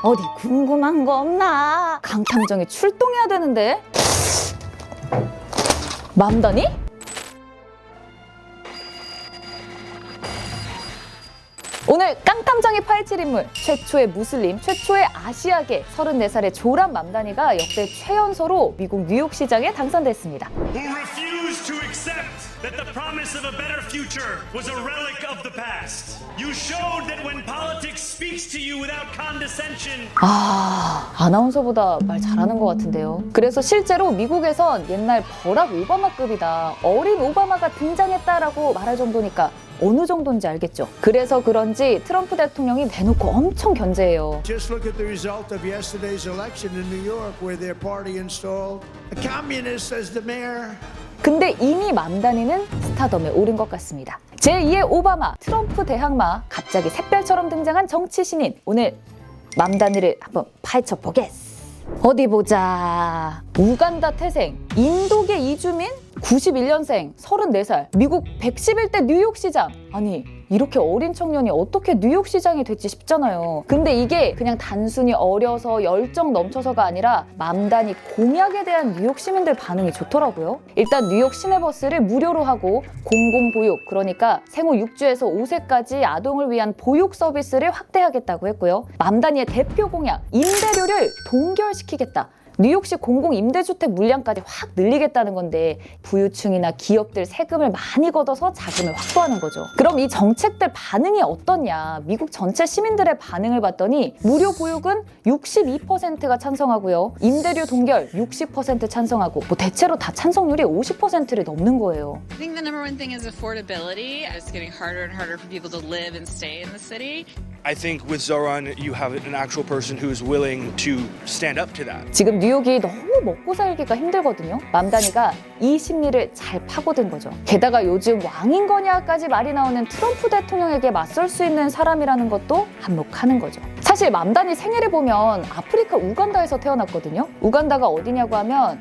어디 궁금한 거 없나? 강탐정이 출동해야 되는데. 맘다니? 오늘 깡탐정이 파헤칠 인물, 최초의 무슬림, 최초의 아시아계 34살의 조란 맘다니가 역대 최연소로 미국 뉴욕시장에 당선됐습니다. Who refused to accept that the promise of a better future was a relic of the past. You showed that when politics speaks to you without condescension. 아나운서보다 말 잘하는 것 같은데요. 그래서 실제로 미국에선 옛날 버락 오바마급이다, 어린 오바마가 등장했다라고 말할 정도니까 어느 정도인지 알겠죠. 그래서 그런지 트럼프 대통령이 대놓고 엄청 견제해요. Just look at the result of yesterday's election in New York, where their party installed a communist as the mayor. 근데 이미 맘다니는 스타덤에 오른 것 같습니다. 제2의 오바마, 트럼프 대항마, 갑자기 샛별처럼 등장한 정치 신인. 오늘 맘다니를 한번 파헤쳐 보겠어. 어디 보자. 우간다 태생, 인도계 이주민, 91년생, 34살, 미국 111대 뉴욕시장. 아니, 이렇게 어린 청년이 어떻게 뉴욕시장이 됐지 싶잖아요. 근데 이게 그냥 단순히 어려서 열정 넘쳐서가 아니라 맘다니 공약에 대한 뉴욕 시민들 반응이 좋더라고요. 일단 뉴욕 시내버스를 무료로 하고 공공보육, 그러니까 생후 6주에서 5세까지 아동을 위한 보육 서비스를 확대하겠다고 했고요. 맘다니의 대표 공약, 임대료를 동결시키겠다. 뉴욕시 공공임대주택 물량까지 확 늘리겠다는 건데 부유층이나 기업들 세금을 많이 걷어서 자금을 확보하는 거죠. 그럼 이 정책들 반응이 어떻냐? 미국 전체 시민들의 반응을 봤더니 무료 보육은 62%가 찬성하고요. 임대료 동결 60% 찬성하고 뭐 대체로 다 찬성률이 50%를 넘는 거예요. I think the number one thing is affordability. It's getting harder and harder for people to live and stay in the city. I think with Zoran, you have an actual person who's willing to stand up to that. 지금 뉴욕이 너무 먹고 살기가 힘들거든요. 맘다니가 이 심리를 잘 파고든 거죠. 게다가 요즘 왕인 거냐까지 말이 나오는 트럼프 대통령에게 맞설 수 있는 사람이라는 것도 한몫하는 거죠. 사실 맘다니 생애를 보면 아프리카 우간다에서 태어났거든요. 우간다가 어디냐고 하면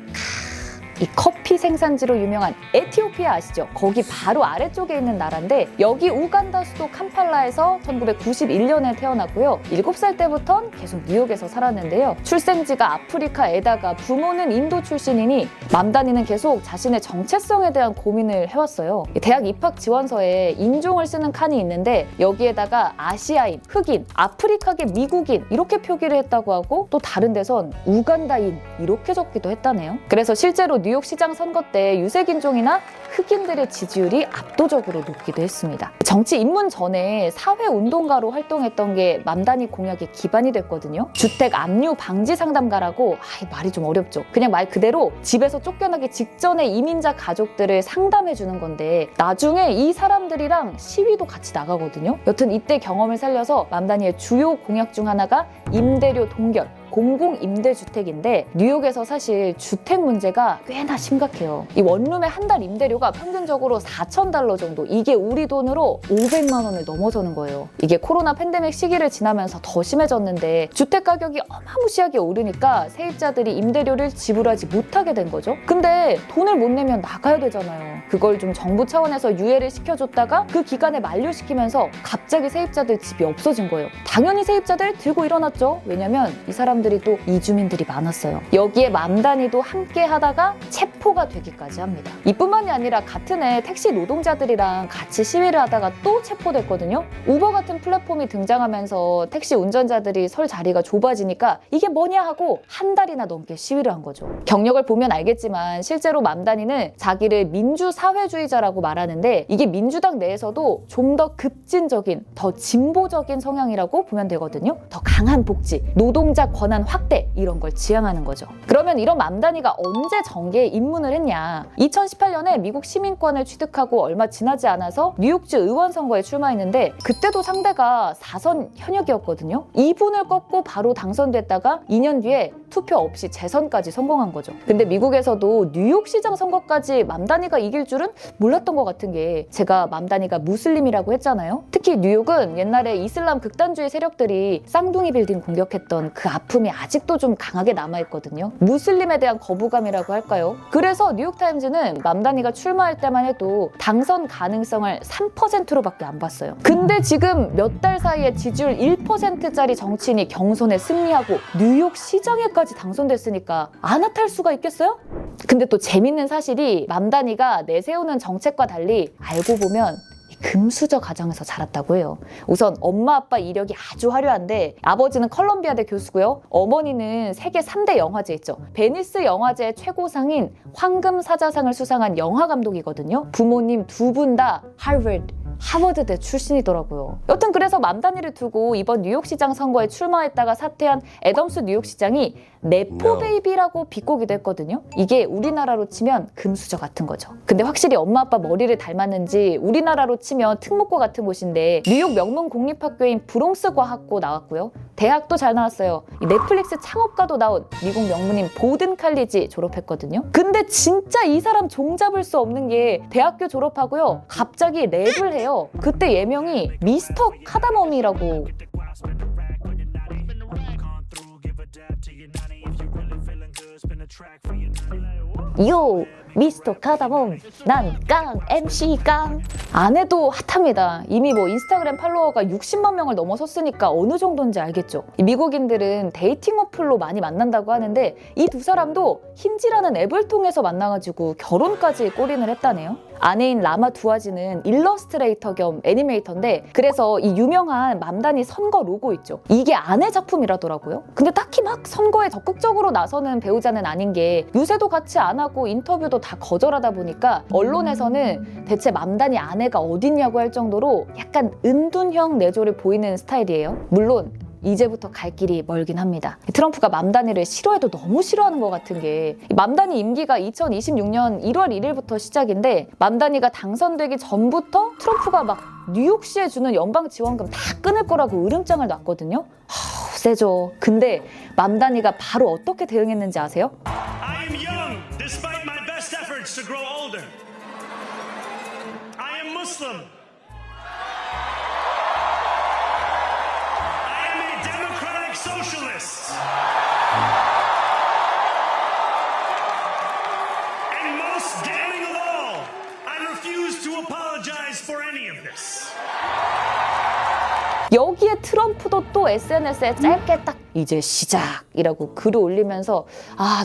이 커피 생산지로 유명한 에티오피아 아시죠? 거기 바로 아래쪽에 있는 나라인데 여기 우간다 수도 캄팔라에서 1991년에 태어났고요. 7살 때부턴 계속 뉴욕에서 살았는데요. 출생지가 아프리카에다가 부모는 인도 출신이니 맘다니는 계속 자신의 정체성에 대한 고민을 해왔어요. 대학 입학 지원서에 인종을 쓰는 칸이 있는데 여기에다가 아시아인, 흑인, 아프리카계 미국인 이렇게 표기를 했다고 하고 또 다른 데선 우간다인 이렇게 적기도 했다네요. 그래서 실제로 뉴욕 시장 선거 때 유색인종이나 흑인들의 지지율이 압도적으로 높기도 했습니다. 정치 입문 전에 사회운동가로 활동했던 게 맘다니 공약의 기반이 됐거든요. 주택 압류 방지 상담가라고, 말이 좀 어렵죠. 그냥 말 그대로 집에서 쫓겨나기 직전에 이민자 가족들을 상담해주는 건데 나중에 이 사람들이랑 시위도 같이 나가거든요. 여튼 이때 경험을 살려서 맘다니의 주요 공약 중 하나가 임대료 동결, 공공임대주택인데 뉴욕에서 사실 주택 문제가 꽤나 심각해요. 이 원룸의 한 달 임대료가 평균적으로 $4,000 정도, 이게 우리 돈으로 500만 원을 넘어서는 거예요. 이게 코로나 팬데믹 시기를 지나면서 더 심해졌는데 주택 가격이 어마무시하게 오르니까 세입자들이 임대료를 지불하지 못하게 된 거죠. 근데 돈을 못 내면 나가야 되잖아요. 그걸 좀 정부 차원에서 유예를 시켜줬다가 그 기간에 만료시키면서 갑자기 세입자들 집이 없어진 거예요. 당연히 세입자들 들고 일어났죠. 왜냐면 이 사람들이 또 이주민들이 많았어요. 여기에 맘다니도 함께 하다가 체포가 되기까지 합니다. 이뿐만이 아니라 같은 해 택시 노동자들이랑 같이 시위를 하다가 또 체포됐거든요. 우버 같은 플랫폼이 등장하면서 택시 운전자들이 설 자리가 좁아지니까 이게 뭐냐 하고 한 달이나 넘게 시위를 한 거죠. 경력을 보면 알겠지만 실제로 맘다니는 자기를 민주사회주의자라고 말하는데 이게 민주당 내에서도 좀 더 급진적인, 더 진보적인 성향이라고 보면 되거든요. 더 강한 복지, 노동자 권한 확대 이런 걸 지향하는 거죠. 그러면 이런 맘다니가 언제 정계에 입문을 했냐? 2018년에 미국 시민권을 취득하고 얼마 지나지 않아서 뉴욕주 의원 선거에 출마했는데 그때도 상대가 4선 현역이었거든요. 이분을 꺾고 바로 당선됐다가 2년 뒤에 투표 없이 재선까지 성공한 거죠. 근데 미국에서도 뉴욕시장 선거까지 맘다니가 이길 줄은 몰랐던 것 같은 게 제가 맘다니가 무슬림이라고 했잖아요. 특히 뉴욕은 옛날에 이슬람 극단주의 세력들이 쌍둥이 빌딩 공격했던 그 아픔이 아직도 좀 강하게 남아있거든요. 무슬림에 대한 거부감이라고 할까요? 그래서 뉴욕타임즈는 맘다니가 출마할 때만 해도 당선 가능성을 3%로밖에 안 봤어요. 근데 지금 몇 달 사이에 지지율 1%짜리 정치인이 경선에 승리하고 뉴욕 시장에까지 당선됐으니까 안 핫할 수가 있겠어요? 근데 또 재밌는 사실이 맘다니가 내세우는 정책과 달리 알고 보면 금수저 가정에서 자랐다고 해요. 우선 엄마 아빠 이력이 아주 화려한데 아버지는 컬럼비아대 교수고요. 어머니는 세계 3대 영화제 있죠. 베니스 영화제 최고상인 황금사자상을 수상한 영화감독이거든요. 부모님 두 분 다 하버드대 출신이더라고요. 여튼 그래서 맘다니를 두고 이번 뉴욕시장 선거에 출마했다가 사퇴한 애덤스 뉴욕시장이 네포 베이비라고 비꼬기도 했거든요. 이게 우리나라로 치면 금수저 같은 거죠. 근데 확실히 엄마 아빠 머리를 닮았는지 우리나라로 치면 특목고 같은 곳인데 뉴욕 명문 공립학교인 브롱스 과학고 나왔고요. 대학도 잘 나왔어요. 이 넷플릭스 창업가도 나온 미국 명문인 보든 칼리지 졸업했거든요. 근데 진짜 이 사람 종잡을 수 없는 게 대학교 졸업하고요. 갑자기 랩을 해요. 그때 예명이 미스터 카다멈이라고. 요 미스터 카다몬 난 깡 MC 깡. 안 해도 핫합니다. 이미 뭐 인스타그램 팔로워가 60만 명을 넘어섰으니까 어느 정도인지 알겠죠. 미국인들은 데이팅 어플로 많이 만난다고 하는데 이 두 사람도 힌지라는 앱을 통해서 만나가지고 결혼까지 골인을 했다네요. 아내인 라마 두아지는 일러스트레이터 겸 애니메이터인데 그래서 이 유명한 맘다니 선거 로고 있죠. 이게 아내 작품이라더라고요. 근데 딱히 막 선거에 적극적으로 나서는 배우자는 아닌 게 유세도 같이 안 하고 인터뷰도 다 거절하다 보니까 언론에서는 대체 맘다니 아내가 어딨냐고 할 정도로 약간 은둔형 내조를 보이는 스타일이에요. 물론 이제부터 갈 길이 멀긴 합니다. 트럼프가 맘다니를 싫어해도 너무 싫어하는 것 같은 게 맘다니 임기가 2026년 1월 1일부터 시작인데 맘다니가 당선되기 전부터 트럼프가 막 뉴욕시에 주는 연방 지원금 다 끊을 거라고 으름장을 놨거든요. 세죠. 근데 맘다니가 바로 어떻게 대응했는지 아세요? I am young despite my best efforts to grow older. I am Muslim. Socialists. And most damning of all, I refuse to apologize for any of this. 여기에 트럼프도 또 SNS에 짧게 딱 이제 시작이라고 글을 올리면서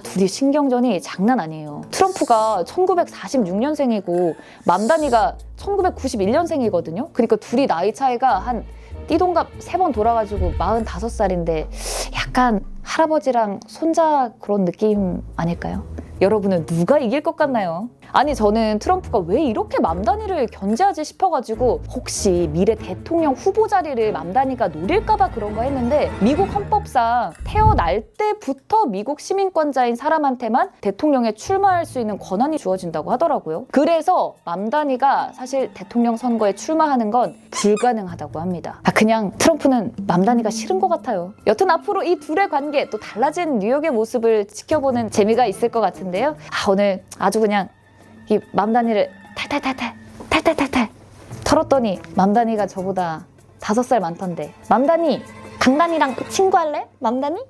둘이 신경전이 장난 아니에요. 트럼프가 1946년생이고 맘다니가 1991년생이거든요. 그러니까 둘이 나이 차이가 한 띠동갑 3번 돌아가지고 45살인데 약간 할아버지랑 손자 그런 느낌 아닐까요? 여러분은 누가 이길 것 같나요? 아니 저는 트럼프가 왜 이렇게 맘다니를 견제하지 싶어가지고 혹시 미래 대통령 후보 자리를 맘다니가 노릴까봐 그런가 했는데 미국 헌법상 태어날 때부터 미국 시민권자인 사람한테만 대통령에 출마할 수 있는 권한이 주어진다고 하더라고요. 그래서 맘다니가 사실 대통령 선거에 출마하는 건 불가능하다고 합니다. 그냥 트럼프는 맘다니가 싫은 것 같아요. 여튼 앞으로 이 둘의 관계 또 달라진 뉴욕의 모습을 지켜보는 재미가 있을 것 같은데요. 오늘 아주 그냥 이 맘다니를 탈탈 털었더니 맘다니가 저보다 5살 많던데 맘다니 강다니랑 친구할래? 맘다니?